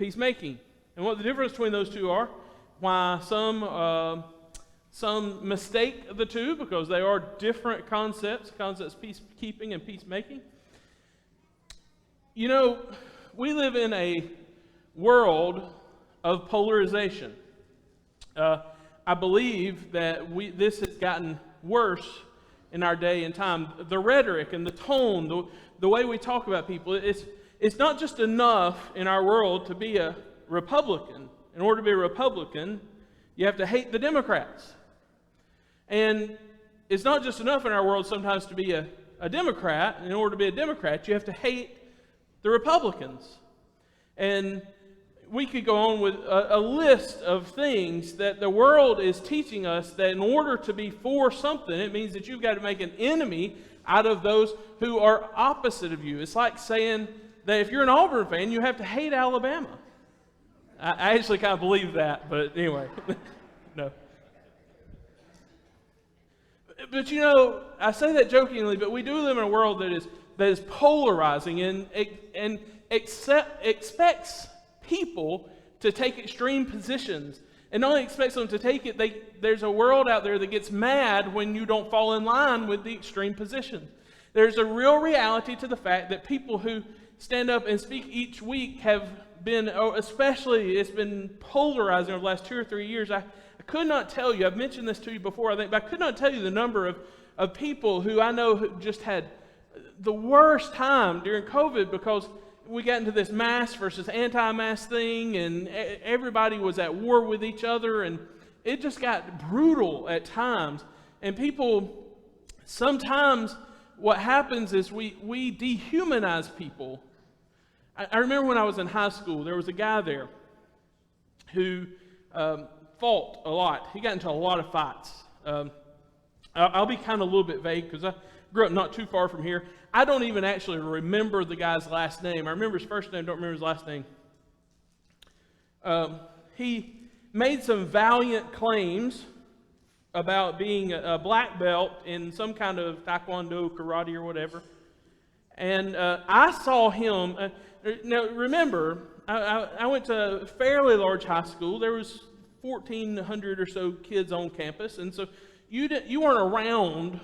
peacemaking. And what the difference between those two are, why some mistake the two, because they are different concepts peacekeeping and peacemaking. You know, we live in a world of polarization. I believe that this has gotten worse in our day and time. The rhetoric and the tone, the way we talk about people, it's not just enough in our world to be a Republican. In order to be a Republican, you have to hate the Democrats. And it's not just enough in our world sometimes to be a Democrat. In order to be a Democrat, you have to hate the Republicans. And we could go on with a list of things that the world is teaching us, that in order to be for something, it means that you've got to make an enemy out of those who are opposite of you. It's like saying that if you're an Auburn fan, you have to hate Alabama. I actually kind of believe that, but anyway, no. But you know, I say that jokingly, but we do live in a world that is polarizing and expects people to take extreme positions. And not only expects them to take it, there's a world out there that gets mad when you don't fall in line with the extreme position. There's a real reality to the fact that people who stand up and speak each week have been, especially it's been polarizing over the last 2 or 3 years. I could not tell you, I've mentioned this to you before, I think, but I could not tell you the number of people who I know who just had the worst time during COVID because we got into this mask versus anti-mask thing, and everybody was at war with each other, and it just got brutal at times. And people, sometimes what happens is we dehumanize people. I remember when I was in high school, there was a guy there who fought a lot. He got into a lot of fights. I'll be kind of a little bit vague because I grew up not too far from here. I don't even actually remember the guy's last name. I remember his first name, don't remember his last name. He made some valiant claims about being a black belt in some kind of taekwondo, karate, or whatever. And I saw him. Now, remember, I went to a fairly large high school. There was 1,400 or so kids on campus, and so you weren't around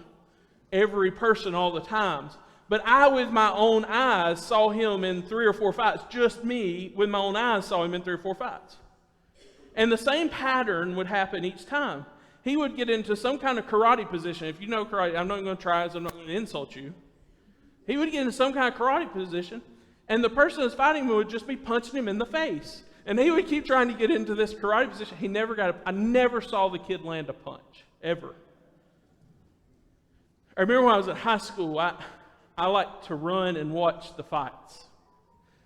every person all the times. But I, with my own eyes, saw him in 3 or 4 fights. Just me, with my own eyes, saw him in 3 or 4 fights. And the same pattern would happen each time. He would get into some kind of karate position. If you know karate, I'm not going to try, so I'm not going to insult you. He would get into some kind of karate position, and the person that's fighting him would just be punching him in the face. And he would keep trying to get into this karate position. He never got I never saw the kid land a punch, ever. I remember when I was in high school, I liked to run and watch the fights.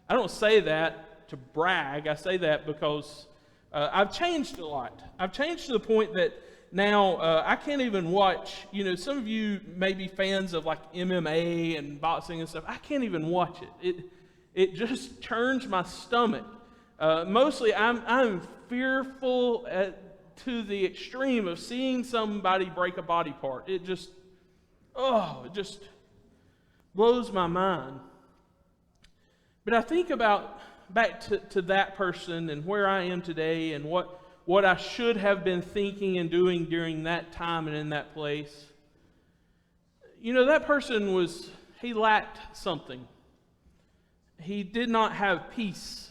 I don't say that to brag. I say that because I've changed a lot. I've changed to the point that now I can't even watch, some of you may be fans of like MMA and boxing and stuff. I can't even watch it. It just turns my stomach. Mostly I'm fearful to the extreme of seeing somebody break a body part. It just blows my mind. But I think about back to that person and where I am today and what I should have been thinking and doing during that time and in that place. That person he lacked something. He did not have peace.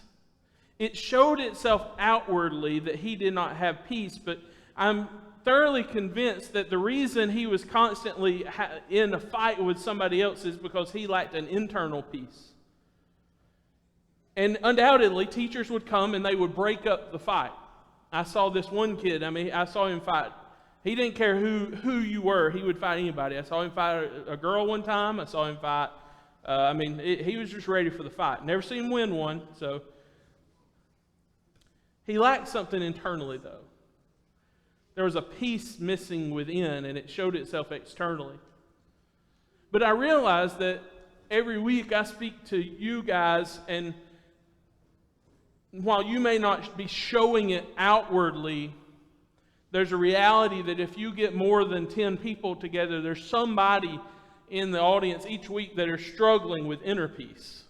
It showed itself outwardly that he did not have peace, but I'm thoroughly convinced that the reason he was constantly in a fight with somebody else is because he lacked an internal peace. And undoubtedly, teachers would come and they would break up the fight. I saw this one kid, I saw him fight. He didn't care who you were, he would fight anybody. I saw him fight a girl one time, I saw him fight, he was just ready for the fight. Never seen him win one, so. He lacked something internally, though. There was a peace missing within, and it showed itself externally. But I realize that every week I speak to you guys, and while you may not be showing it outwardly, there's a reality that if you get more than 10 people together, there's somebody in the audience each week that are struggling with inner peace.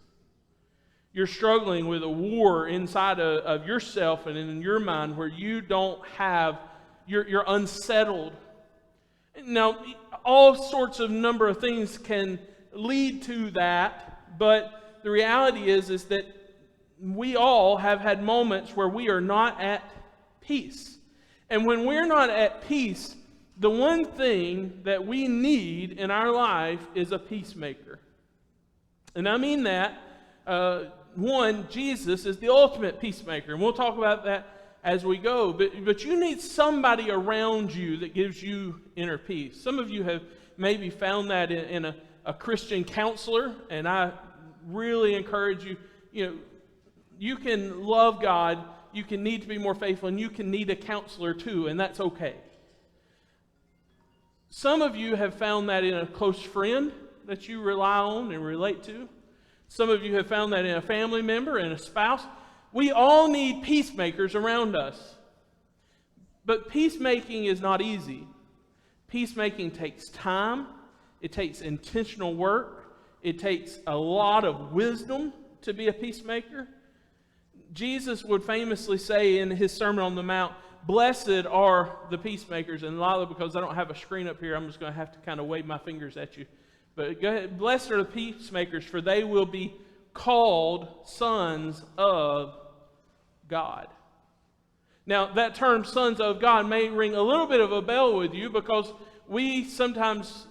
You're struggling with a war inside of yourself and in your mind where you don't have, you're unsettled. Now, all sorts of number of things can lead to that, but the reality is that we all have had moments where we are not at peace. And when we're not at peace, the one thing that we need in our life is a peacemaker. And I mean that, one, Jesus is the ultimate peacemaker. And we'll talk about that as we go. But you need somebody around you that gives you inner peace. Some of you have maybe found that in a Christian counselor. And I really encourage you, you can love God, you can need to be more faithful, and you can need a counselor too, and that's okay. Some of you have found that in a close friend that you rely on and relate to. Some of you have found that in a family member and a spouse. We all need peacemakers around us. But peacemaking is not easy. Peacemaking takes time. It takes intentional work. It takes a lot of wisdom to be a peacemaker. Jesus would famously say in his Sermon on the Mount, "Blessed are the peacemakers." And Lila, because I don't have a screen up here, I'm just going to have to kind of wave my fingers at you. But go ahead. "Blessed are the peacemakers, for they will be called sons of God." Now, that term, sons of God, may ring a little bit of a bell with you because we sometimes,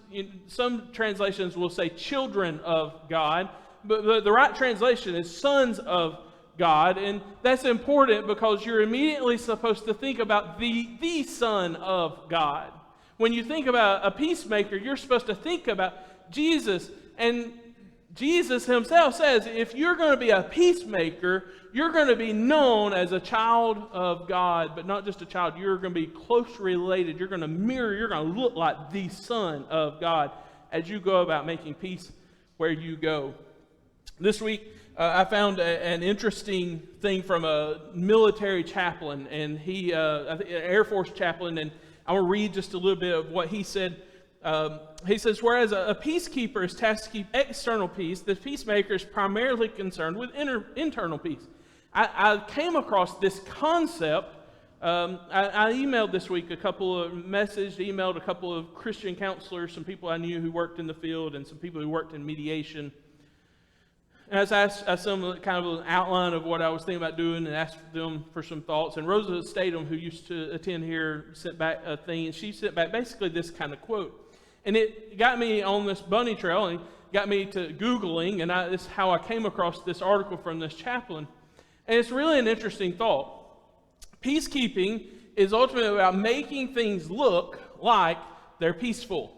some translations will say children of God, but the right translation is sons of God, and that's important because you're immediately supposed to think about the Son of God. When you think about a peacemaker, you're supposed to think about Jesus, and Jesus himself says, if you're going to be a peacemaker, you're going to be known as a child of God, but not just a child. You're going to be close related. You're going to mirror, you're going to look like the Son of God as you go about making peace where you go. This week, I found an interesting thing from a military chaplain, and he, an Air Force chaplain, and I will read just a little bit of what he said. He says, "Whereas a peacekeeper is tasked to keep external peace, the peacemaker is primarily concerned with internal peace." I came across this concept. I emailed this week emailed a couple of Christian counselors, some people I knew who worked in the field, and some people who worked in mediation. And I asked them kind of an outline of what I was thinking about doing and asked them for some thoughts. And Rosa Statham, who used to attend here, sent back a thing, and she sent back basically this kind of quote. And it got me on this bunny trail and got me to Googling, and this is how I came across this article from this chaplain. And it's really an interesting thought. Peacekeeping is ultimately about making things look like they're peaceful.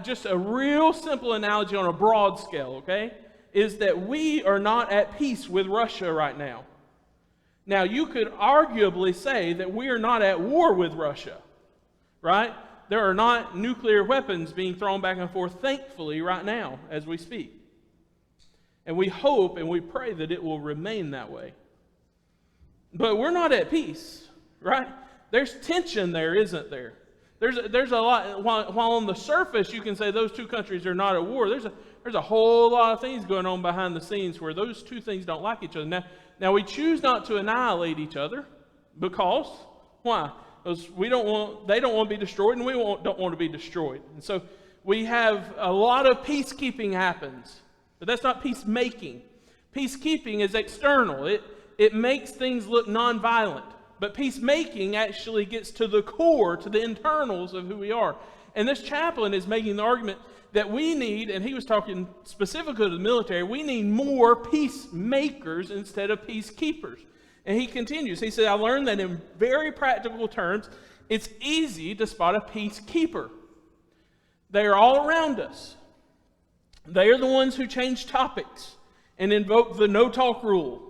Just a real simple analogy on a broad scale, okay, is that we are not at peace with Russia right now. Now, you could arguably say that we are not at war with Russia, right? There are not nuclear weapons being thrown back and forth, thankfully, right now as we speak. And we hope and we pray that it will remain that way. But we're not at peace, right? There's tension there, isn't there? There's a lot. While on the surface you can say those two countries are not at war, there's a whole lot of things going on behind the scenes where those two things don't like each other. Now we choose not to annihilate each other because why? Because they don't want to be destroyed, and we don't want to be destroyed. And so we have a lot of peacekeeping happens, but that's not peacemaking. Peacekeeping is external. It makes things look nonviolent. But peacemaking actually gets to the core, to the internals of who we are. And this chaplain is making the argument that we need, and he was talking specifically to the military, we need more peacemakers instead of peacekeepers. And he continues. He said, "I learned that in very practical terms, it's easy to spot a peacekeeper. They are all around us. They are the ones who change topics and invoke the no-talk rule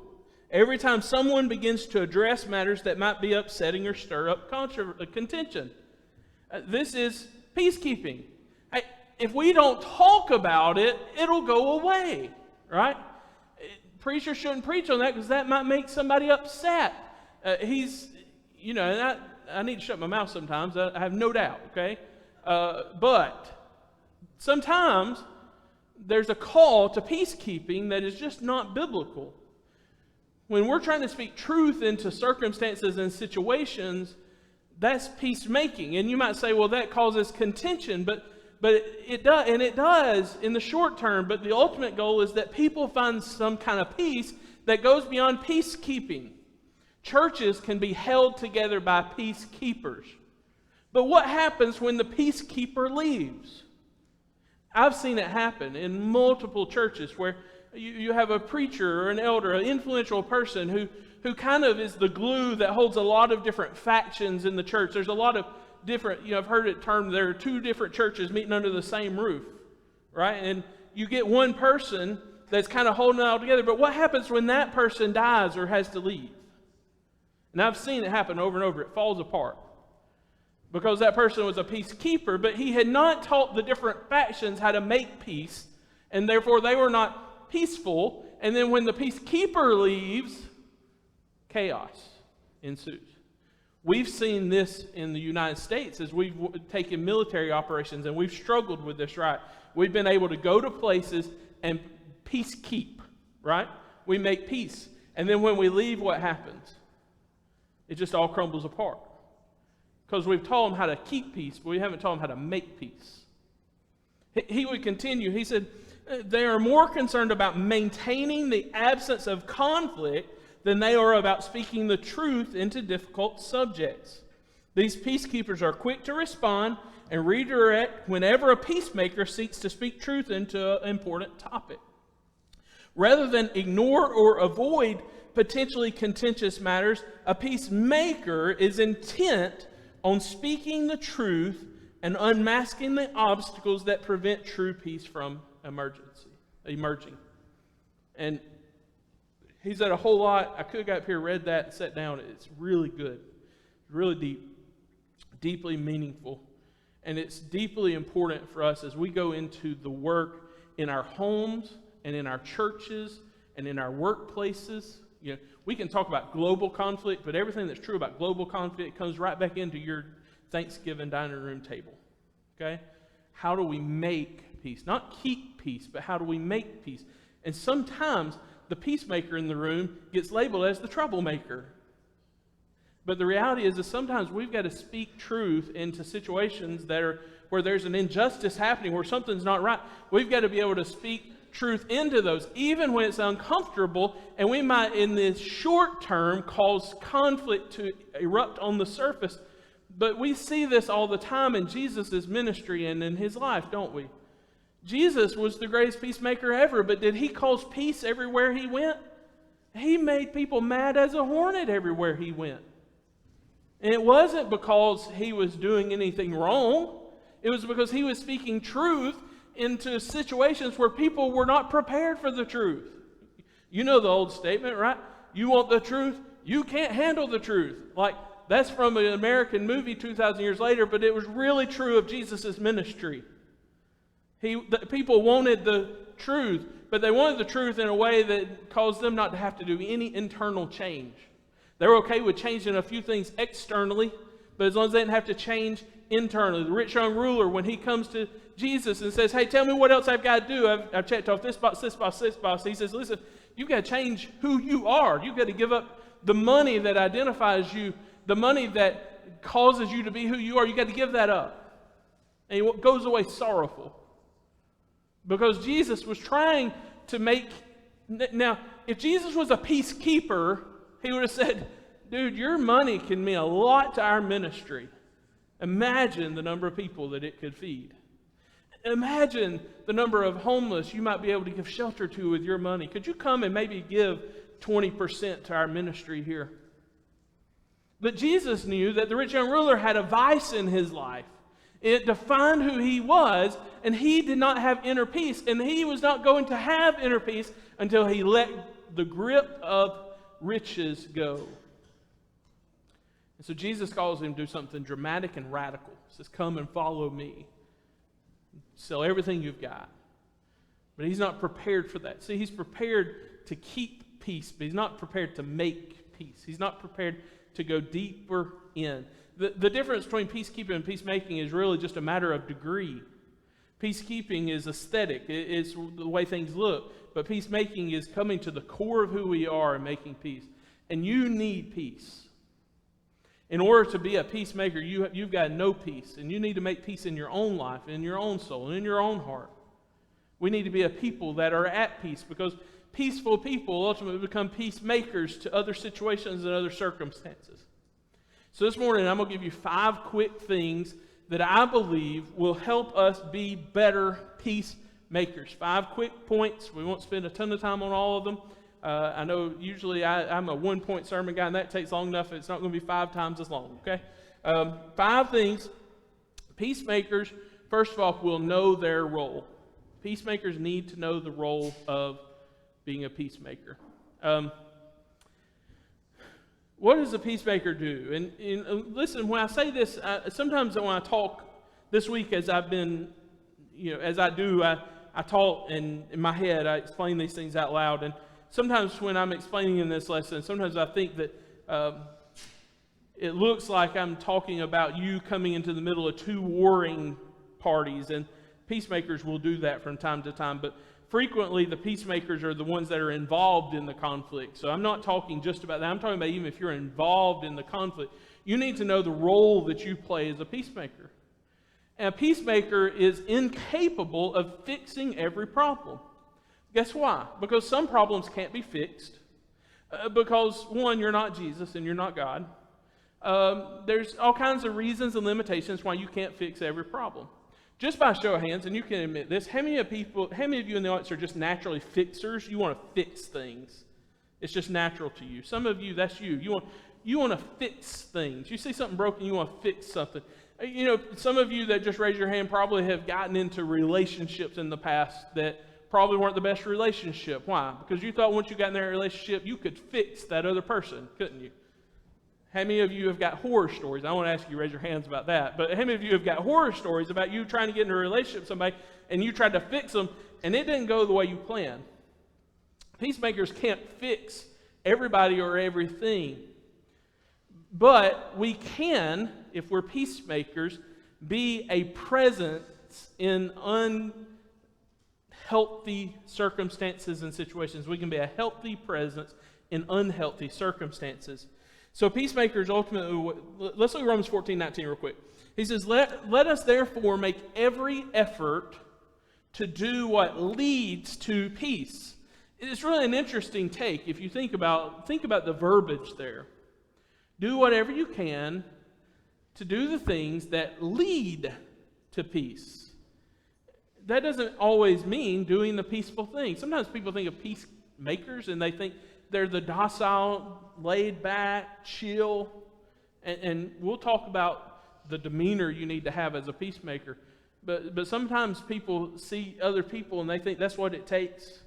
every time someone begins to address matters that might be upsetting or stir up contention." This is peacekeeping. If we don't talk about it, it'll go away, right? Preachers shouldn't preach on that because that might make somebody upset. And I need to shut my mouth sometimes, I have no doubt, okay? But sometimes there's a call to peacekeeping that is just not biblical. When we're trying to speak truth into circumstances and situations, that's peacemaking. And you might say, well, that causes contention, but it does, and it does in the short term, but the ultimate goal is that people find some kind of peace that goes beyond peacekeeping. Churches can be held together by peacekeepers. But what happens when the peacekeeper leaves? I've seen it happen in multiple churches where you have a preacher or an elder, an influential person who kind of is the glue that holds a lot of different factions in the church. There's a lot of different, I've heard it termed there are two different churches meeting under the same roof, right? And you get one person that's kind of holding it all together. But what happens when that person dies or has to leave? And I've seen it happen over and over. It falls apart. Because that person was a peacekeeper, but he had not taught the different factions how to make peace, and therefore they were not peaceful. And then when the peacekeeper leaves, chaos ensues. We've seen this in the United States as we've taken military operations, and we've struggled with this, right? We've been able to go to places and peacekeep, right? We make peace. And then when we leave, what happens? It just all crumbles apart. Because we've taught them how to keep peace, but we haven't taught them how to make peace. He would continue. He said, they are more concerned about maintaining the absence of conflict than they are about speaking the truth into difficult subjects. These peacekeepers are quick to respond and redirect whenever a peacemaker seeks to speak truth into an important topic. Rather than ignore or avoid potentially contentious matters, a peacemaker is intent on speaking the truth and unmasking the obstacles that prevent true peace from emerging. And he said a whole lot. I could have got up here, read that, and sat down. It's really good. It's really deep, deeply meaningful. And it's deeply important for us as we go into the work in our homes and in our churches and in our workplaces. We can talk about global conflict, but everything that's true about global conflict comes right back into your Thanksgiving dining room table. Okay? How do we make peace? Not keep peace, but how do we make peace? And sometimes the peacemaker in the room gets labeled as the troublemaker. But the reality is that sometimes we've got to speak truth into situations that are where there's an injustice happening, where something's not right. We've got to be able to speak truth into those, even when it's uncomfortable, and we might in this short term cause conflict to erupt on the surface. But we see this all the time in Jesus' ministry and in his life, don't we? Jesus was the greatest peacemaker ever, but did he cause peace everywhere he went? He made people mad as a hornet everywhere he went. And it wasn't because he was doing anything wrong. It was because he was speaking truth into situations where people were not prepared for the truth. You know the old statement, right? You want the truth? You can't handle the truth. Like, that's from an American movie 2,000 years later, but it was really true of Jesus' ministry. The people wanted the truth, but they wanted the truth in a way that caused them not to have to do any internal change. They were okay with changing a few things externally, but as long as they didn't have to change internally. The rich young ruler, when he comes to Jesus and says, hey, tell me what else I've got to do. I've checked off this box, this box, this box. He says, listen, you've got to change who you are. You've got to give up the money that identifies you, the money that causes you to be who you are. You've got to give that up. And he goes away sorrowful. Because Jesus was trying to make... Now, if Jesus was a peacekeeper, he would have said, dude, your money can mean a lot to our ministry. Imagine the number of people that it could feed. Imagine the number of homeless you might be able to give shelter to with your money. Could you come and maybe give 20% to our ministry here? But Jesus knew that the rich young ruler had a vice in his life. It defined who he was, and he did not have inner peace. And he was not going to have inner peace until he let the grip of riches go. And so Jesus calls him to do something dramatic and radical. He says, come and follow me. Sell everything you've got. But he's not prepared for that. See, he's prepared to keep peace, but he's not prepared to make peace. He's not prepared to go deeper in. The difference between peacekeeping and peacemaking is really just a matter of degree. Peacekeeping is aesthetic. It's the way things look. But peacemaking is coming to the core of who we are and making peace. And you need peace. In order to be a peacemaker, you've got to know peace. And you need to make peace in your own life, in your own soul, and in your own heart. We need to be a people that are at peace, because peaceful people ultimately become peacemakers to other situations and other circumstances. So this morning, I'm going to give you 5 quick things that I believe will help us be better peacemakers. 5 quick points. We won't spend a ton of time on all of them. I know usually I'm a 1-point sermon guy, and that takes long enough. It's not going to be 5 times as long, okay? 5 things. Peacemakers, first of all, will know their role. Peacemakers need to know the role of being a peacemaker. What does a peacemaker do? And listen, when I say this, sometimes when I talk this week, as I've been, as I do, I talk and in my head, I explain these things out loud. And sometimes when I'm explaining in this lesson, sometimes I think that it looks like I'm talking about you coming into the middle of 2 warring parties, and peacemakers will do that from time to time. But frequently, the peacemakers are the ones that are involved in the conflict. So I'm not talking just about that. I'm talking about even if you're involved in the conflict, you need to know the role that you play as a peacemaker. And a peacemaker is incapable of fixing every problem. Guess why? Because some problems can't be fixed. Because, one, you're not Jesus and you're not God. There's all kinds of reasons and limitations why you can't fix every problem. Just by show of hands, and you can admit this, how many of you in the audience are just naturally fixers? You want to fix things. It's just natural to you. Some of you, that's you. You want to fix things. You see something broken, you want to fix something. Some of you that just raise your hand probably have gotten into relationships in the past that probably weren't the best relationship. Why? Because you thought once you got in that relationship, you could fix that other person, couldn't you? How many of you have got horror stories? I want to ask you to raise your hands about that. But how many of you have got horror stories about you trying to get into a relationship with somebody and you tried to fix them and it didn't go the way you planned? Peacemakers can't fix everybody or everything. But we can, if we're peacemakers, be a presence in unhealthy circumstances and situations. We can be a healthy presence in unhealthy circumstances. So peacemakers ultimately, let's look at Romans 14:19 real quick. He says, let us therefore make every effort to do what leads to peace. It's really an interesting take if you think about the verbiage there. Do whatever you can to do the things that lead to peace. That doesn't always mean doing the peaceful thing. Sometimes people think of peacemakers and they think they're the docile, laid back, chill, and we'll talk about the demeanor you need to have as a peacemaker. But sometimes people see other people and they think that's what it takes.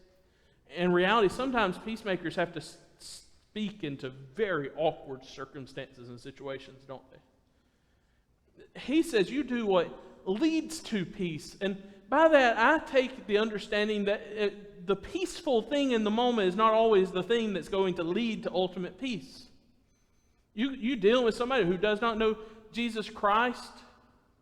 In reality, sometimes peacemakers have to speak into very awkward circumstances and situations, don't they? He says you do what leads to peace. And by that, I take the understanding that the peaceful thing in the moment is not always the thing that's going to lead to ultimate peace. You dealing with somebody who does not know Jesus Christ,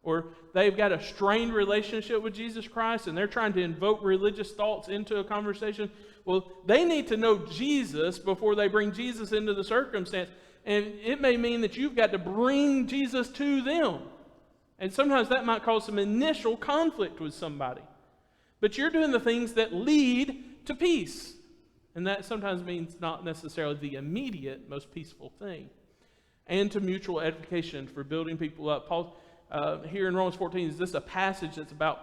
or they've got a strained relationship with Jesus Christ and they're trying to invoke religious thoughts into a conversation. Well, they need to know Jesus before they bring Jesus into the circumstance. And it may mean that you've got to bring Jesus to them. And sometimes that might cause some initial conflict with somebody. But you're doing the things that lead to peace. And that sometimes means not necessarily the immediate, most peaceful thing. And to mutual edification for building people up. Paul, here in Romans 14, is this a passage that's about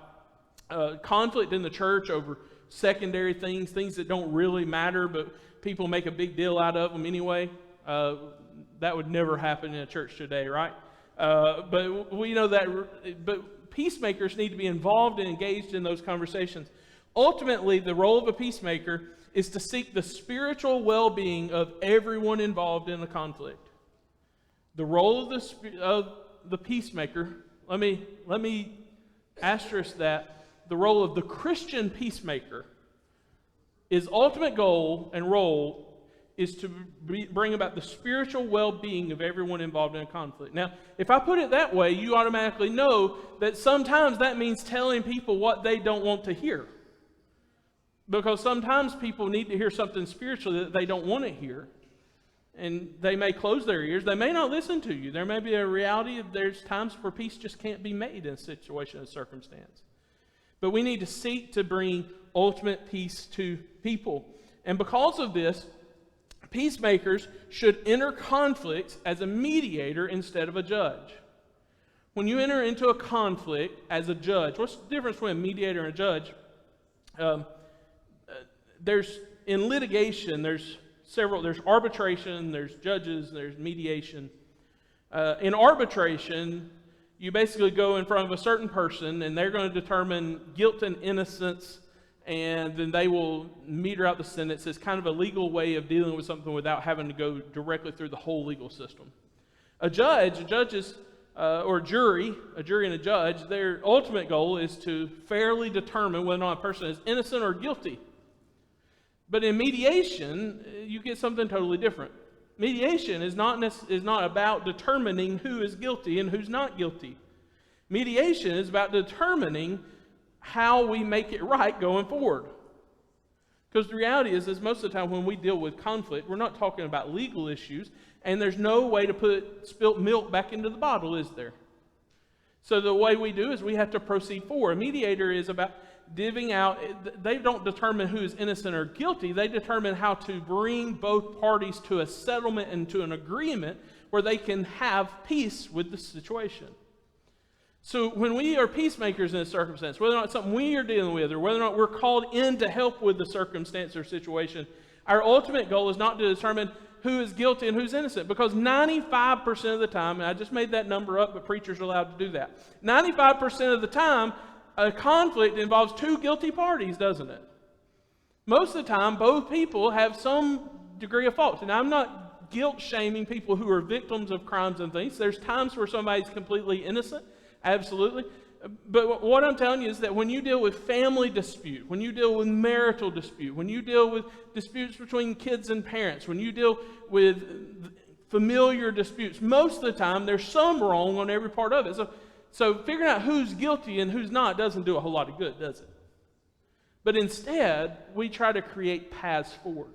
conflict in the church over secondary things that don't really matter, but people make a big deal out of them anyway? That would never happen in a church today, right? But we know that, but peacemakers need to be involved and engaged in those conversations. Ultimately, the role of a peacemaker is to seek the spiritual well-being of everyone involved in the conflict. The role of the peacemaker, let me asterisk that, the role of the Christian peacemaker, his ultimate goal and role is to bring about the spiritual well-being of everyone involved in a conflict. Now, if I put it that way, you automatically know that sometimes that means telling people what they don't want to hear. Because sometimes people need to hear something spiritually that they don't want to hear. And they may close their ears. They may not listen to you. There may be a reality of there's times where peace just can't be made in a situation or circumstance. But we need to seek to bring ultimate peace to people. And because of this, peacemakers should enter conflicts as a mediator instead of a judge. When you enter into a conflict as a judge, what's the difference between a mediator and a judge? In litigation, there's arbitration, there's judges, there's mediation. In arbitration, you basically go in front of a certain person and they're going to determine guilt and innocence, and then they will meter out the sentence. It's kind of a legal way of dealing with something without having to go directly through the whole legal system. A jury and a judge, their ultimate goal is to fairly determine whether or not a person is innocent or guilty. But in mediation, you get something totally different. Mediation is not about determining who is guilty and who's not guilty. Mediation is about determining how we make it right going forward. Because the reality is most of the time when we deal with conflict, we're not talking about legal issues, and there's no way to put spilt milk back into the bottle, is there? So the way we do is we have to proceed forward. A mediator is about divvying out. They don't determine who is innocent or guilty. They determine how to bring both parties to a settlement and to an agreement where they can have peace with the situation. So when we are peacemakers in a circumstance, whether or not it's something we are dealing with or whether or not we're called in to help with the circumstance or situation, our ultimate goal is not to determine who is guilty and who's innocent, because 95% of the time, and I just made that number up, but preachers are allowed to do that, 95% of the time, a conflict involves two guilty parties, doesn't it? Most of the time, both people have some degree of fault. And I'm not guilt-shaming people who are victims of crimes and things. There's times where somebody's completely innocent, absolutely. But what I'm telling you is that when you deal with family dispute, when you deal with marital dispute, when you deal with disputes between kids and parents, when you deal with familiar disputes, most of the time there's some wrong on every part of it. So figuring out who's guilty and who's not doesn't do a whole lot of good, does it? But instead, we try to create paths forward.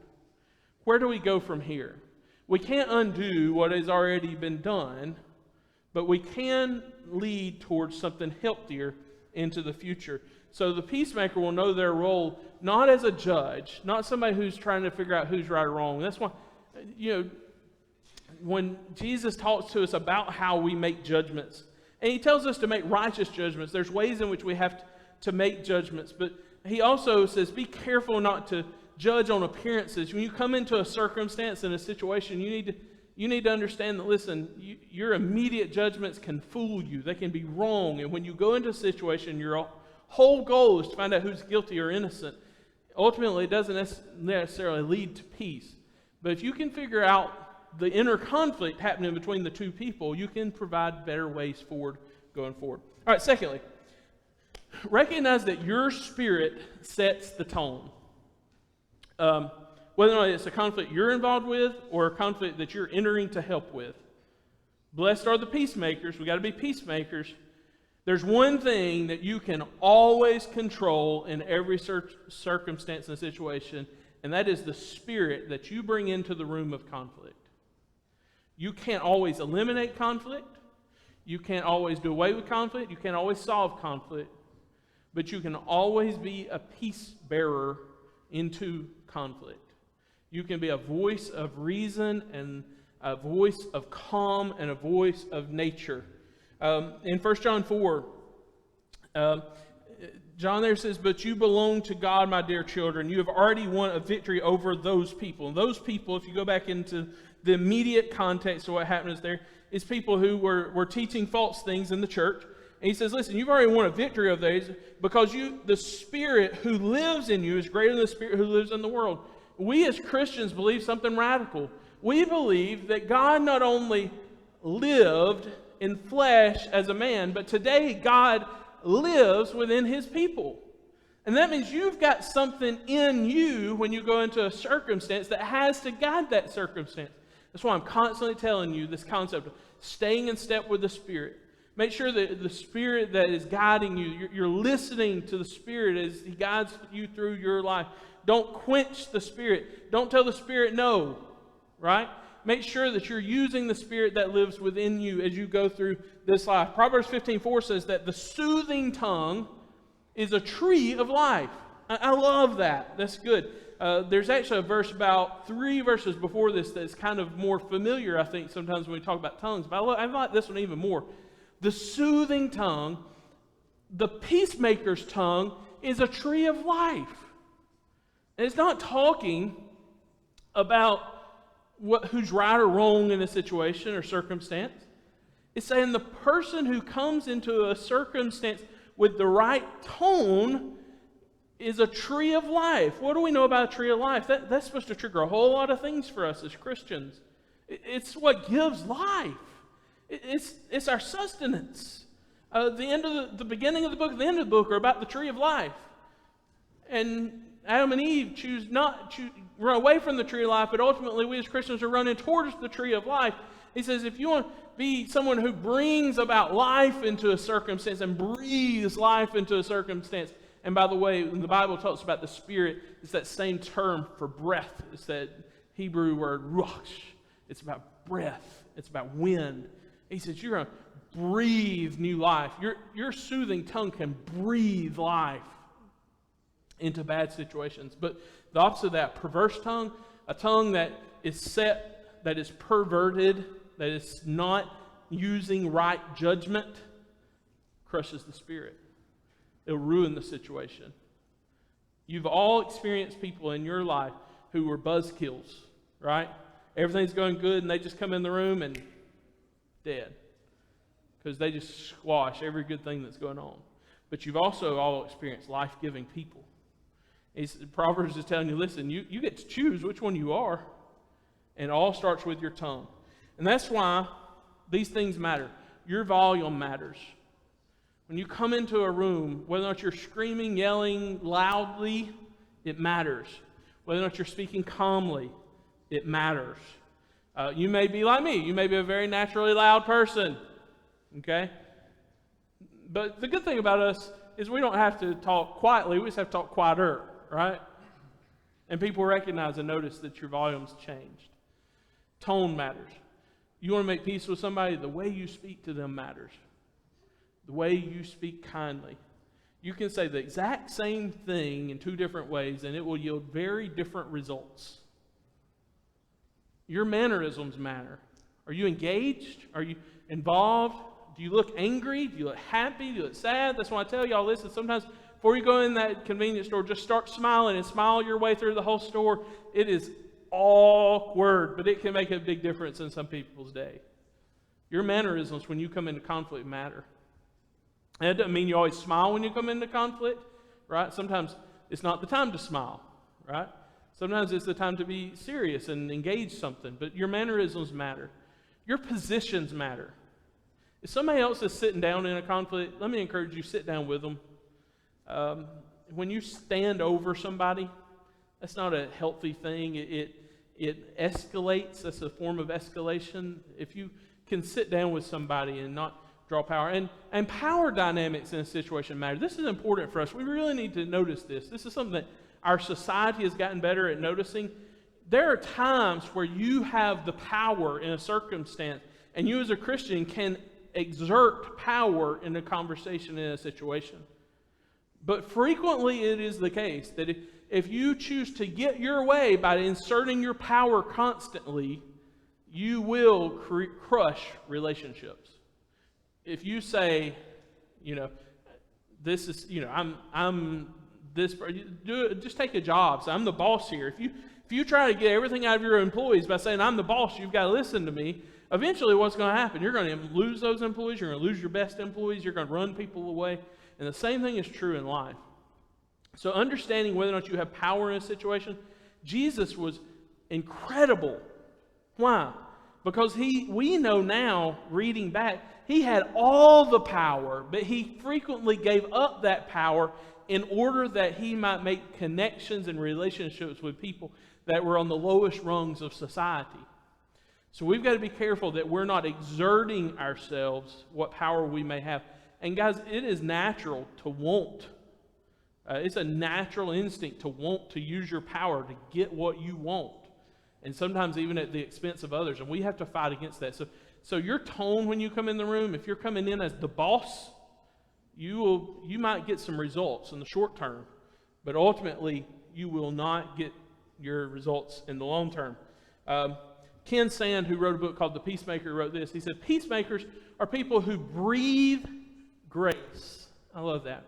Where do we go from here? We can't undo what has already been done, but we can lead towards something healthier into the future. So the peacemaker will know their role not as a judge, not somebody who's trying to figure out who's right or wrong. That's why, when Jesus talks to us about how we make judgments, and he tells us to make righteous judgments, there's ways in which we have to make judgments, but he also says, be careful not to judge on appearances. When you come into a circumstance and a situation, you need to understand that, listen, your immediate judgments can fool you. They can be wrong. And when you go into a situation, your whole goal is to find out who's guilty or innocent. Ultimately, it doesn't necessarily lead to peace. But if you can figure out the inner conflict happening between the two people, you can provide better ways forward going forward. All right, secondly, recognize that your spirit sets the tone. Whether or not it's a conflict you're involved with or a conflict that you're entering to help with. Blessed are the peacemakers. We've got to be peacemakers. There's one thing that you can always control in every circumstance and situation, and that is the spirit that you bring into the room of conflict. You can't always eliminate conflict. You can't always do away with conflict. You can't always solve conflict. But you can always be a peace bearer into conflict. You can be a voice of reason and a voice of calm and a voice of nature. In 1 John 4, John there says, but you belong to God, my dear children. You have already won a victory over those people. And those people, if you go back into the immediate context of what happens there, is people who were teaching false things in the church. And he says, listen, you've already won a victory of those because the Spirit who lives in you is greater than the Spirit who lives in the world. We as Christians believe something radical. We believe that God not only lived in flesh as a man, but today God lives within his people. And that means you've got something in you when you go into a circumstance that has to guide that circumstance. That's why I'm constantly telling you this concept of staying in step with the Spirit. Make sure that the Spirit that is guiding you, you're listening to the Spirit as He guides you through your life. Don't quench the Spirit. Don't tell the Spirit no, right? Make sure that you're using the Spirit that lives within you as you go through this life. Proverbs 15:4 says that the soothing tongue is a tree of life. I love that. That's good. There's actually a verse about 3 verses before this that's kind of more familiar, I think, sometimes when we talk about tongues. But I like this one even more. The soothing tongue, the peacemaker's tongue, is a tree of life. And it's not talking about who's right or wrong in a situation or circumstance. It's saying the person who comes into a circumstance with the right tone is a tree of life. What do we know about a tree of life? That's supposed to trigger a whole lot of things for us as Christians. It's what gives life. It's our sustenance. The beginning of the book and the end of the book are about the tree of life. And Adam and Eve run away from the tree of life, but ultimately we as Christians are running towards the tree of life. He says if you want to be someone who brings about life into a circumstance and breathes life into a circumstance, and by the way, when the Bible talks about the Spirit, it's that same term for breath. It's that Hebrew word ruach. It's about breath. It's about wind. He says you're going to breathe new life. Your soothing tongue can breathe life into bad situations. But the opposite of that, perverse tongue, a tongue that is set, that is perverted, that is not using right judgment, crushes the Spirit. It'll ruin the situation. You've all experienced people in your life who were buzzkills, right? Everything's going good and they just come in the room and dead. Because they just squash every good thing that's going on. But you've also all experienced life-giving people. Proverbs is telling you, listen, you get to choose which one you are. And it all starts with your tongue. And that's why these things matter. Your volume matters. When you come into a room, whether or not you're screaming, yelling loudly, it matters. Whether or not you're speaking calmly, it matters. You may be like me. You may be a very naturally loud person. Okay? But the good thing about us is we don't have to talk quietly. We just have to talk quieter, right? And people recognize and notice that your volume's changed. Tone matters. You want to make peace with somebody, the way you speak to them matters. The way you speak kindly. You can say the exact same thing in 2 different ways and it will yield very different results. Your mannerisms matter. Are you engaged? Are you involved? Do you look angry? Do you look happy? Do you look sad? That's why I tell y'all, listen, sometimes before you go in that convenience store, just start smiling and smile your way through the whole store. It is awkward, but it can make a big difference in some people's day. Your mannerisms when you come into conflict matter. And that doesn't mean you always smile when you come into conflict, right? Sometimes it's not the time to smile, right? Sometimes it's the time to be serious and engage something, but your mannerisms matter. Your positions matter. If somebody else is sitting down in a conflict, let me encourage you, sit down with them. When you stand over somebody, that's not a healthy thing. It escalates. That's a form of escalation. If you can sit down with somebody and not draw power. And power dynamics in a situation matter. This is important for us. We really need to notice this. This is something that our society has gotten better at noticing. There are times where you have the power in a circumstance, and you as a Christian can exert power in a conversation, in a situation. But frequently it is the case that if you choose to get your way by inserting your power constantly, you will crush relationships. If you say, this is, I'm this, just take a job. So I'm the boss here. If you try to get everything out of your employees by saying, I'm the boss, you've got to listen to me, eventually what's going to happen? You're going to lose those employees. You're going to lose your best employees. You're going to run people away. And the same thing is true in life. So understanding whether or not you have power in a situation, Jesus was incredible. Why? Because we know now, reading back, he had all the power, but he frequently gave up that power in order that he might make connections and relationships with people that were on the lowest rungs of society. So we've got to be careful that we're not exerting ourselves, what power we may have. And guys, it is natural to want. It's a natural instinct to want to use your power to get what you want. And sometimes even at the expense of others. And we have to fight against that. So your tone when you come in the room, if you're coming in as the boss, you might get some results in the short term. But ultimately, you will not get your results in the long term. Ken Sand, who wrote a book called The Peacemaker, wrote this. He said, peacemakers are people who breathe grace. I love that.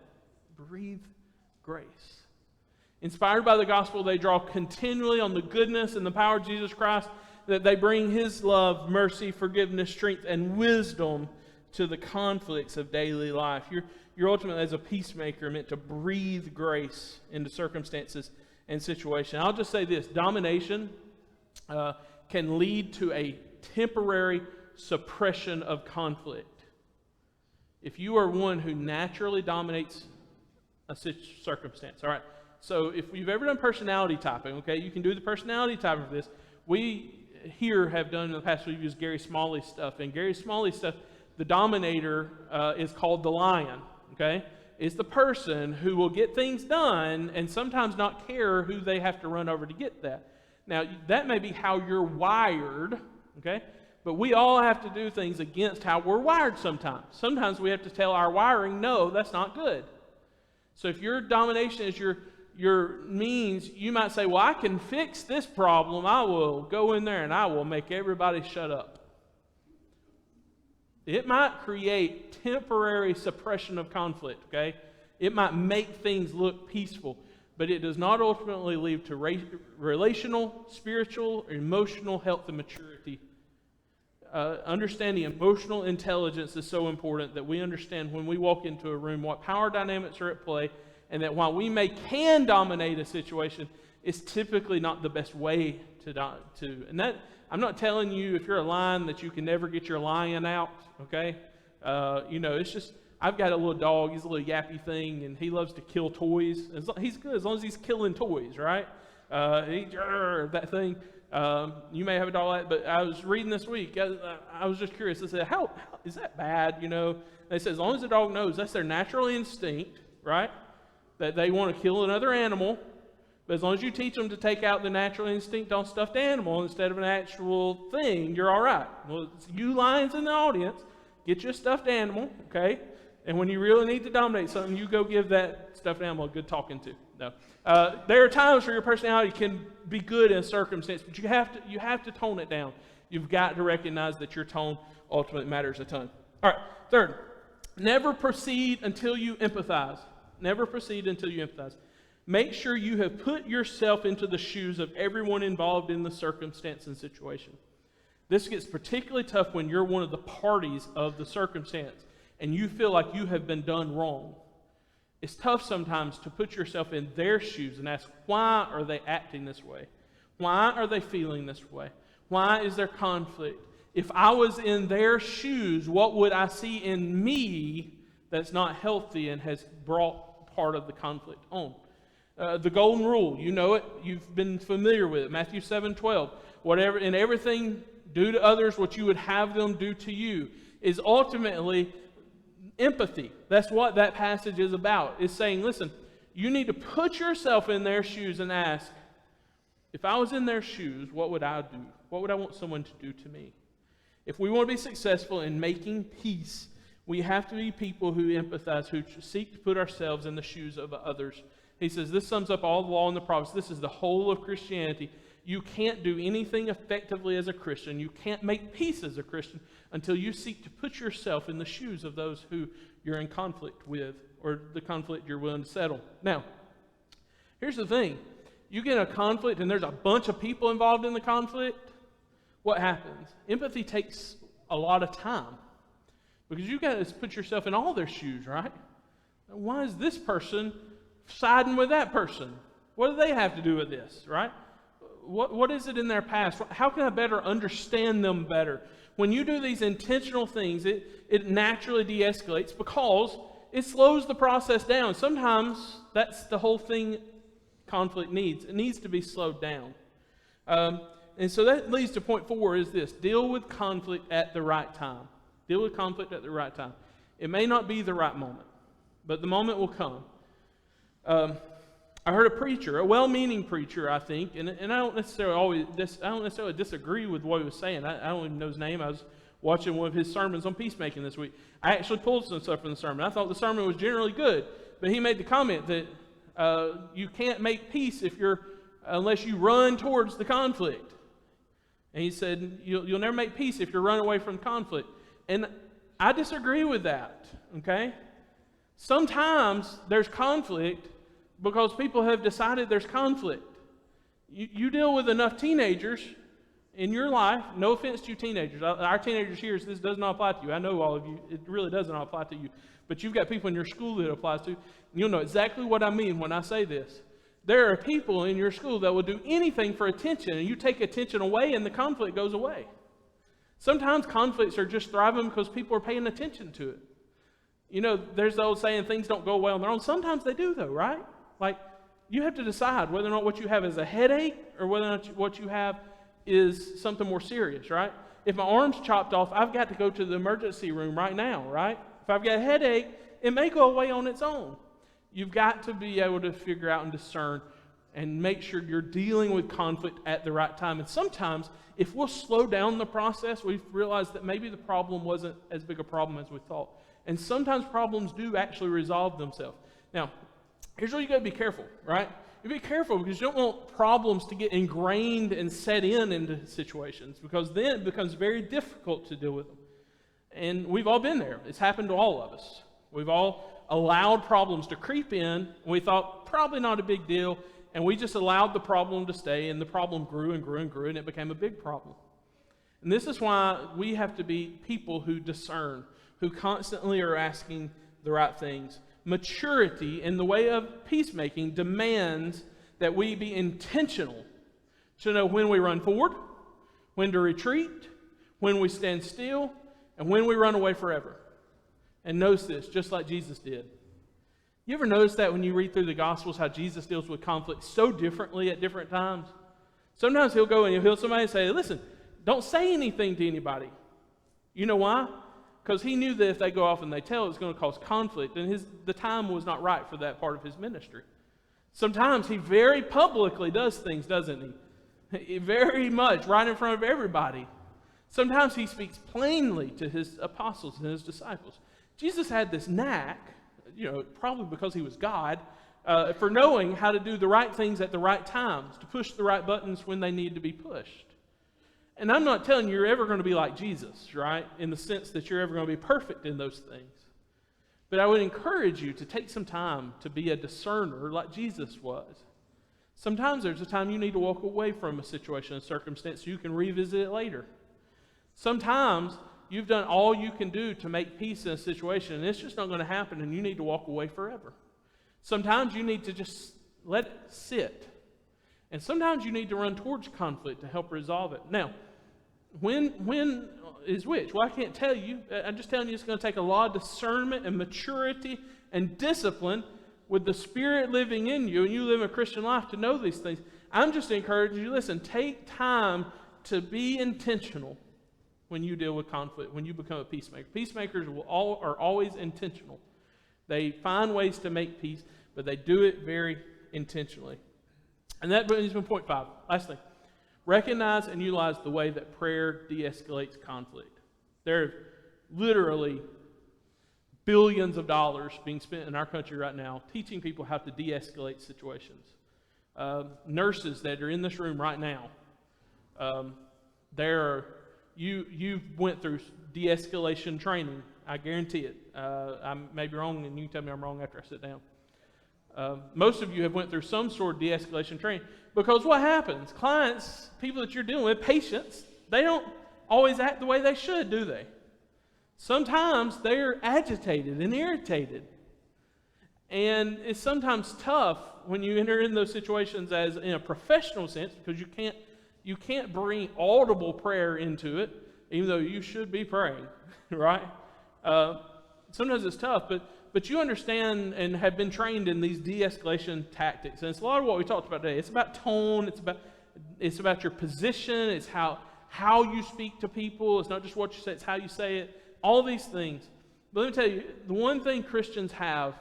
Breathe grace. Inspired by the gospel, they draw continually on the goodness and the power of Jesus Christ, that they bring his love, mercy, forgiveness, strength, and wisdom to the conflicts of daily life. You're ultimately, as a peacemaker, meant to breathe grace into circumstances and situations. I'll just say this, domination can lead to a temporary suppression of conflict. If you are one who naturally dominates a circumstance, all right? So if you've ever done personality typing, okay, you can do the personality typing for this. We here have done in the past, we've used Gary Smalley's stuff. And Gary Smalley's stuff, the dominator is called the lion, okay? It's the person who will get things done and sometimes not care who they have to run over to get that. Now, that may be how you're wired, okay? But we all have to do things against how we're wired sometimes. Sometimes we have to tell our wiring, no, that's not good. So if your domination is your means, you might say, well, I can fix this problem. I will go in there and I will make everybody shut up. It might create temporary suppression of conflict, okay? It might make things look peaceful, but it does not ultimately lead to relational, spiritual, or emotional health and maturity. Understanding emotional intelligence is so important that we understand when we walk into a room what power dynamics are at play, and that while we can dominate a situation, it's typically not the best way to. And that, I'm not telling you if you're a lion that you can never get your lion out, okay? It's just, I've got a little dog, he's a little yappy thing, and he loves to kill toys. He's good as long as he's killing toys, right? That thing. You may have a dog like that, but I was reading this week, I was just curious. I said, how is that bad, They said as long as the dog knows that's their natural instinct, right? That they want to kill another animal, but as long as you teach them to take out the natural instinct on stuffed animal instead of an actual thing, you're all right. Well, you lions in the audience, get you a stuffed animal, okay? And when you really need to dominate something, you go give that stuffed animal a good talking to. No, there are times where your personality can be good in a circumstance, but you have to tone it down. You've got to recognize that your tone ultimately matters a ton. All right, third, never proceed until you empathize. Never proceed until you empathize. Make sure you have put yourself into the shoes of everyone involved in the circumstance and situation. This gets particularly tough when you're one of the parties of the circumstance and you feel like you have been done wrong. It's tough sometimes to put yourself in their shoes and ask, why are they acting this way? Why are they feeling this way? Why is there conflict? If I was in their shoes, what would I see in me that's not healthy and has brought part of the conflict on? The golden rule, you know it, you've been familiar with it. Matthew 7:12. Whatever in everything do to others what you would have them do to you, is ultimately empathy. That's what that passage is about. It's saying, listen, you need to put yourself in their shoes and ask, if I was in their shoes, what would I do? What would I want someone to do to me? If we want to be successful in making peace, we have to be people who empathize, who seek to put ourselves in the shoes of others. He says, this sums up all the law and the prophets. This is the whole of Christianity. You can't do anything effectively as a Christian. You can't make peace as a Christian until you seek to put yourself in the shoes of those who you're in conflict with, or the conflict you're willing to settle. Now, here's the thing. You get in a conflict and there's a bunch of people involved in the conflict, what happens? Empathy takes a lot of time. Because you got to put yourself in all their shoes, right? Why is this person siding with that person? What do they have to do with this, right? What is it in their past? How can I better understand them better? When you do these intentional things, it naturally de-escalates because it slows the process down. Sometimes that's the whole thing conflict needs. It needs to be slowed down. And so that leads to point 4 is this: deal with conflict at the right time. Deal with conflict at the right time. It may not be the right moment, but the moment will come. I heard a preacher, a well-meaning preacher, I think, and I don't necessarily disagree with what he was saying. I don't even know his name. I was watching one of his sermons on peacemaking this week. I actually pulled some stuff from the sermon. I thought the sermon was generally good, but he made the comment that you can't make peace unless you run towards the conflict. And he said you'll never make peace if you're running away from conflict. And I disagree with that. Okay, sometimes there's conflict because people have decided there's conflict. You deal with enough teenagers in your life. No offense to you teenagers. Our teenagers here, this does not apply to you. I know all of you. It really does not apply to you. But you've got people in your school that it applies to. And you'll know exactly what I mean when I say this. There are people in your school that will do anything for attention, and you take attention away and the conflict goes away. Sometimes conflicts are just thriving because people are paying attention to it. You know, there's the old saying, things don't go away on their own. Sometimes they do though, right? Like, you have to decide whether or not what you have is a headache or whether or not what you have is something more serious, right? If my arm's chopped off, I've got to go to the emergency room right now, right? If I've got a headache, it may go away on its own. You've got to be able to figure out and discern and make sure you're dealing with conflict at the right time. And sometimes, if we'll slow down the process, we've realized that maybe the problem wasn't as big a problem as we thought. And sometimes problems do actually resolve themselves. Now, here's where you got to be careful, right? You be careful because you don't want problems to get ingrained and set into situations, because then it becomes very difficult to deal with them. And we've all been there. It's happened to all of us. We've all allowed problems to creep in, and we thought probably not a big deal, and we just allowed the problem to stay, and the problem grew and grew and grew, and it became a big problem. And this is why we have to be people who discern, who constantly are asking the right things. Maturity in the way of peacemaking demands that we be intentional to know when we run forward, when to retreat, when we stand still, and when we run away forever. And notice this, just like Jesus did. You ever notice that when you read through the Gospels, how Jesus deals with conflict so differently at different times? Sometimes he'll go and he'll heal somebody and say, listen, don't say anything to anybody. You know why? Because he knew that if they go off and they tell, it's going to cause conflict, and the time was not right for that part of his ministry. Sometimes he very publicly does things, doesn't he? Very much, right in front of everybody. Sometimes he speaks plainly to his apostles and his disciples. Jesus had this knack, probably because he was God, for knowing how to do the right things at the right times, to push the right buttons when they need to be pushed. And I'm not telling you you're ever going to be like Jesus, right? In the sense that you're ever going to be perfect in those things. But I would encourage you to take some time to be a discerner like Jesus was. Sometimes there's a time you need to walk away from a situation and circumstance so you can revisit it later. Sometimes you've done all you can do to make peace in a situation, and it's just not going to happen, and you need to walk away forever. Sometimes you need to just let it sit. And sometimes you need to run towards conflict to help resolve it. Now, when is which? Well, I can't tell you. I'm just telling you it's going to take a lot of discernment and maturity and discipline with the Spirit living in you, and you live a Christian life to know these things. I'm just encouraging you, listen, take time to be intentional when you deal with conflict, when you become a peacemaker. Peacemakers are always intentional. They find ways to make peace, but they do it very intentionally. And that brings me to point 5. Last thing. Recognize and utilize the way that prayer de-escalates conflict. There are literally billions of dollars being spent in our country right now teaching people how to de-escalate situations. Nurses that are in this room right now, you went through de-escalation training. I guarantee it. I may be wrong, and you can tell me I'm wrong after I sit down. Most of you have went through some sort of de-escalation training, because what happens? Clients, people that you're dealing with, patients, they don't always act the way they should, do they? Sometimes they're agitated and irritated. And it's sometimes tough when you enter in those situations as in a professional sense, because you can't bring audible prayer into it, even though you should be praying, right? Sometimes it's tough, but but you understand and have been trained in these de-escalation tactics. And it's a lot of what we talked about today. It's about tone. It's about your position. It's how you speak to people. It's not just what you say. It's how you say it. All these things. But let me tell you, the one thing Christians have,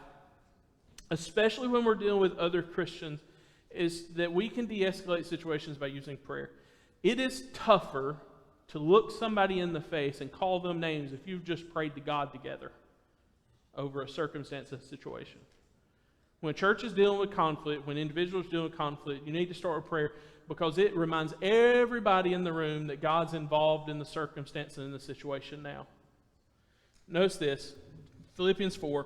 especially when we're dealing with other Christians, is that we can de-escalate situations by using prayer. It is tougher to look somebody in the face and call them names if you've just prayed to God together over a circumstance, a situation. When church is dealing with conflict, when individuals are dealing with conflict, you need to start with prayer because it reminds everybody in the room that God's involved in the circumstance and in the situation now. Notice this, Philippians 4.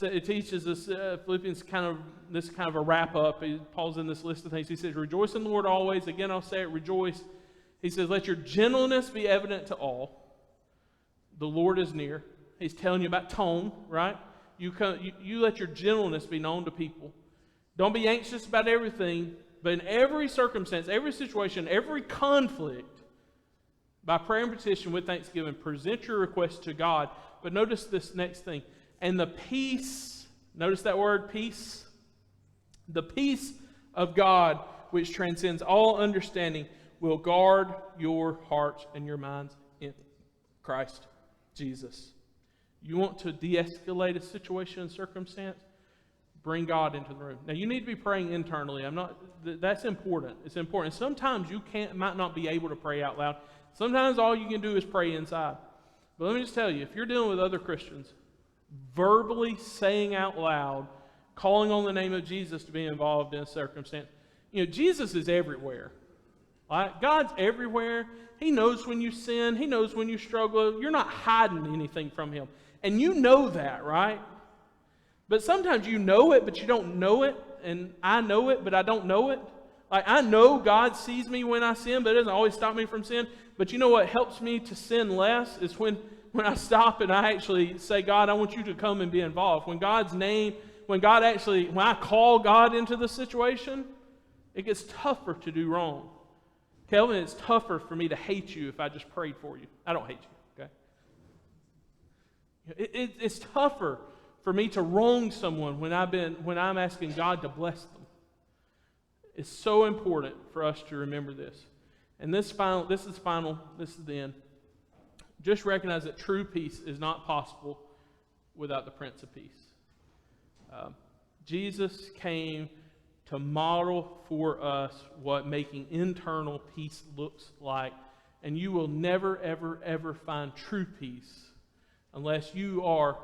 It teaches us, Philippians this kind of a wrap up. Paul's in this list of things. He says, rejoice in the Lord always. Again, I'll say it, rejoice. He says, let your gentleness be evident to all. The Lord is near. He's telling you about tone, right? You let your gentleness be known to people. Don't be anxious about everything, but in every circumstance, every situation, every conflict, by prayer and petition with thanksgiving, present your request to God. But notice this next thing. And the peace, notice that word, peace. The peace of God, which transcends all understanding, will guard your hearts and your minds in Christ Jesus. You want to de-escalate a situation and circumstance? Bring God into the room. Now, you need to be praying internally. That's important. It's important. Sometimes you might not be able to pray out loud. Sometimes all you can do is pray inside. But let me just tell you, if you're dealing with other Christians, verbally saying out loud, calling on the name of Jesus to be involved in a circumstance. Jesus is everywhere. Right? God's everywhere. He knows when you sin. He knows when you struggle. You're not hiding anything from Him. And you know that, right? But sometimes you know it, but you don't know it. And I know it, but I don't know it. Like, I know God sees me when I sin, but it doesn't always stop me from sin. But you know what helps me to sin less is when I stop and I actually say, God, I want you to come and be involved. When I call God into the situation, it gets tougher to do wrong. Kelvin, it's tougher for me to hate you if I just prayed for you. I don't hate you, okay? It's tougher for me to wrong someone when I'm asking God to bless them. It's so important for us to remember this. And this is the end. Just recognize that true peace is not possible without the Prince of Peace. Jesus came to model for us what making internal peace looks like. And you will never, ever, ever find true peace unless you are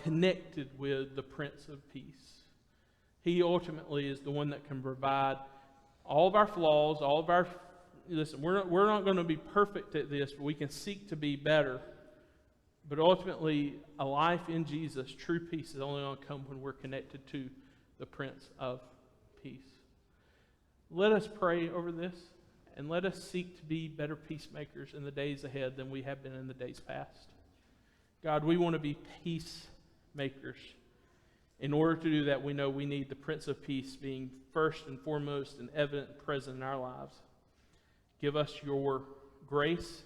connected with the Prince of Peace. He ultimately is the one that can provide all of our flaws, listen, we're not going to be perfect at this, but we can seek to be better. But ultimately, a life in Jesus, true peace, is only going to come when we're connected to the Prince of Peace. Let us pray over this, and let us seek to be better peacemakers in the days ahead than we have been in the days past. God, we want to be peacemakers. In order to do that, we know we need the Prince of Peace being first and foremost and evident and present in our lives. Give us your grace.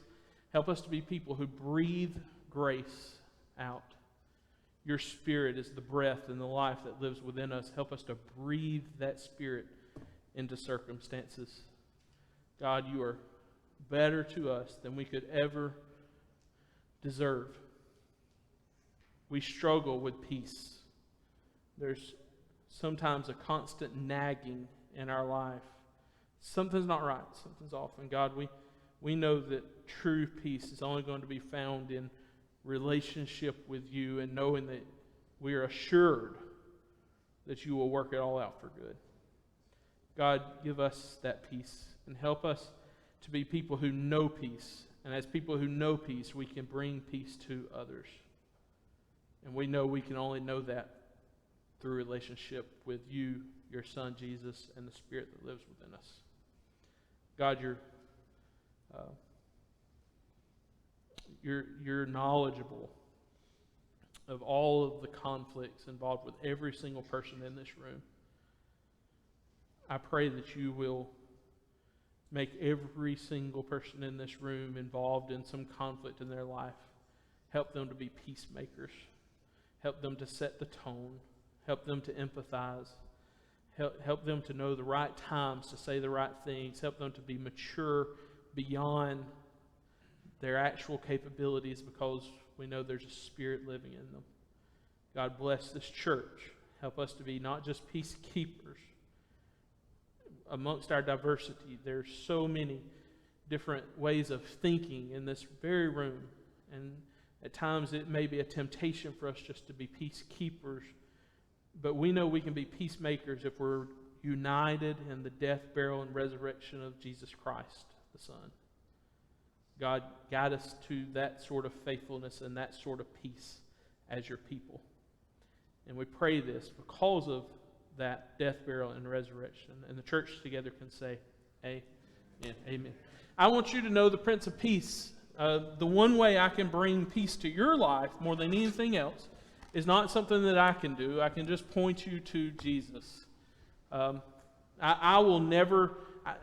Help us to be people who breathe grace out. Your Spirit is the breath and the life that lives within us. Help us to breathe that Spirit into circumstances. God, you are better to us than we could ever deserve. We struggle with peace. There's sometimes a constant nagging in our life. Something's not right. Something's off. And God, we know that true peace is only going to be found in relationship with you and knowing that we are assured that you will work it all out for good. God, give us that peace and help us to be people who know peace. And as people who know peace, we can bring peace to others. And we know we can only know that through relationship with you, your Son, Jesus, and the Spirit that lives within us. God, you're knowledgeable of all of the conflicts involved with every single person in this room. I pray that you will make every single person in this room involved in some conflict in their life. Help them to be peacemakers. Help them to set the tone. Help them to empathize. Help them to know the right times to say the right things. Help them to be mature beyond their actual capabilities, because we know there's a Spirit living in them. God bless this church. Help us to be not just peacekeepers. Amongst our diversity, there's so many different ways of thinking in this very room. And at times it may be a temptation for us just to be peacekeepers. But we know we can be peacemakers if we're united in the death, burial, and resurrection of Jesus Christ, the Son. God, guide us to that sort of faithfulness and that sort of peace as your people. And we pray this because of that death, burial, and resurrection. And the church together can say, Amen. Amen. I want you to know the Prince of Peace. The one way I can bring peace to your life more than anything else is not something that I can do. I can just point you to Jesus. I will never,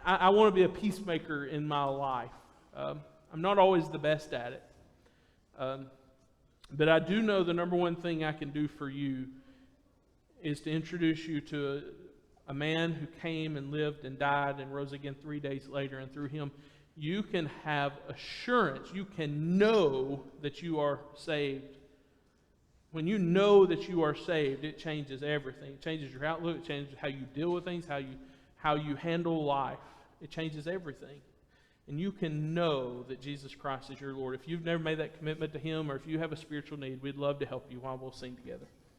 I want to be a peacemaker in my life. I'm not always the best at it. But I do know the number one thing I can do for you is to introduce you to a man who came and lived and died and rose again 3 days later. And through him, you can have assurance. You can know that you are saved. When you know that you are saved, it changes everything. It changes your outlook. It changes how you deal with things, how you handle life. It changes everything. And you can know that Jesus Christ is your Lord. If you've never made that commitment to Him, or if you have a spiritual need, we'd love to help you while we'll sing together.